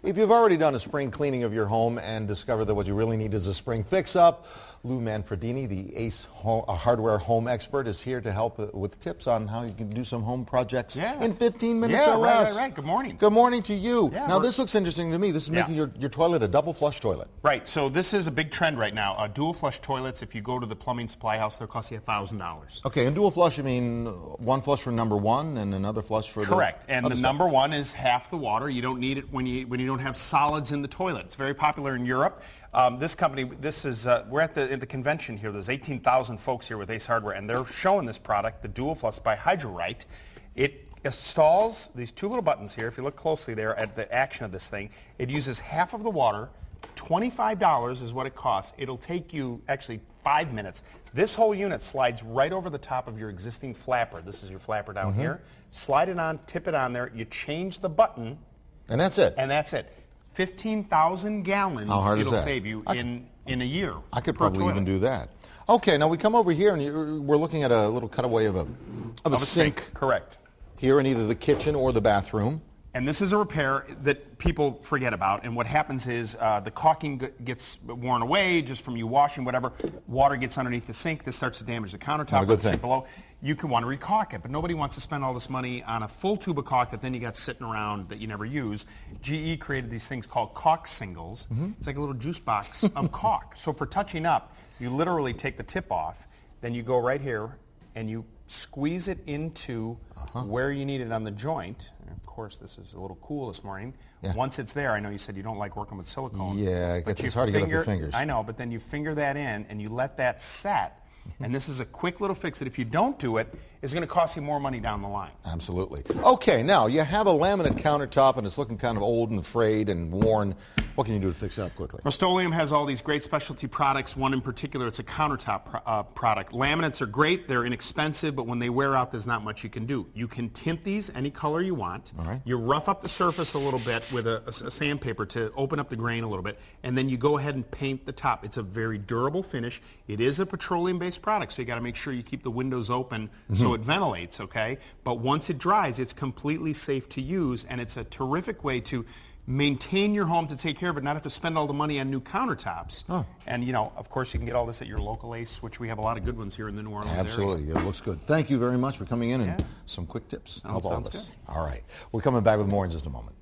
If you've already done a spring cleaning of your home and discovered that what you really need is a spring fix-up, Lou Manfredini, the Ace hardware home expert, is here to help with tips on how you can do some home projects in 15 minutes or less. Right. Good morning. Good morning to you. Yeah, now, this looks interesting to me. This is making your toilet a double flush toilet. Right. So this is a big trend right now. Dual flush toilets, if you go to the plumbing supply house, they'll cost you $1,000. Okay, and dual flush, you mean one flush for number one and another flush for Correct. the And the number one is half the water. You don't need it when you don't have solids in the toilet. It's very popular in Europe. This company, we're at the convention here. There's 18,000 folks here with Ace Hardware, and they're showing this product, the Dual Flush by Hydrorite. It installs these two little buttons here. If you look closely there at the action of this thing, it uses half of the water. $25 is what it costs. It'll take you actually 5 minutes. This whole unit slides right over the top of your existing flapper. This is your flapper down here. Slide it on, tip it on there. You change the button. And that's it. And that's it. 15,000 gallons it'll save you in a year. I could probably even do that. Okay, now we come over here and we're looking at a little cutaway of a sink. Correct. Here in either the kitchen or the bathroom. And this is a repair that people forget about. And what happens is the caulking gets worn away just from you washing, whatever. Water gets underneath the sink. This starts to damage the countertop or the sink below. You can want to recaulk it, but nobody wants to spend all this money on a full tube of caulk that then you got sitting around that you never use. GE created these things called caulk singles. It's like a little juice box of caulk. So for touching up, you literally take the tip off, then you go right here and you squeeze it into where you need it on the joint. And of course, this is a little cool this morning. Once it's there, I know you said you don't like working with silicone. Yeah, it's hard to get off your fingers. I know, but then you finger that in and you let that set. And this is a quick little fix that if you don't do it, is going to cost you more money down the line. Absolutely. Okay, now you have a laminate countertop and it's looking kind of old and frayed and worn. What can you do to fix it up quickly? Rust-Oleum has all these great specialty products. One in particular, it's a countertop product. Laminates are great. They're inexpensive, but when they wear out, there's not much you can do. You can tint these any color you want. All right. You rough up the surface a little bit with a sandpaper to open up the grain a little bit, and then you go ahead and paint the top. It's a very durable finish. It is a petroleum-based product, so you got to make sure you keep the windows open so it ventilates, okay? But once it dries, it's completely safe to use, and it's a terrific way to maintain your home, to take care of it, not have to spend all the money on new countertops. And, you know, of course, you can get all this at your local Ace, which we have a lot of good ones here in the New Orleans area. Absolutely. It looks good. Thank you very much for coming in and some quick tips. Help all of us. All right. We're coming back with more in just a moment.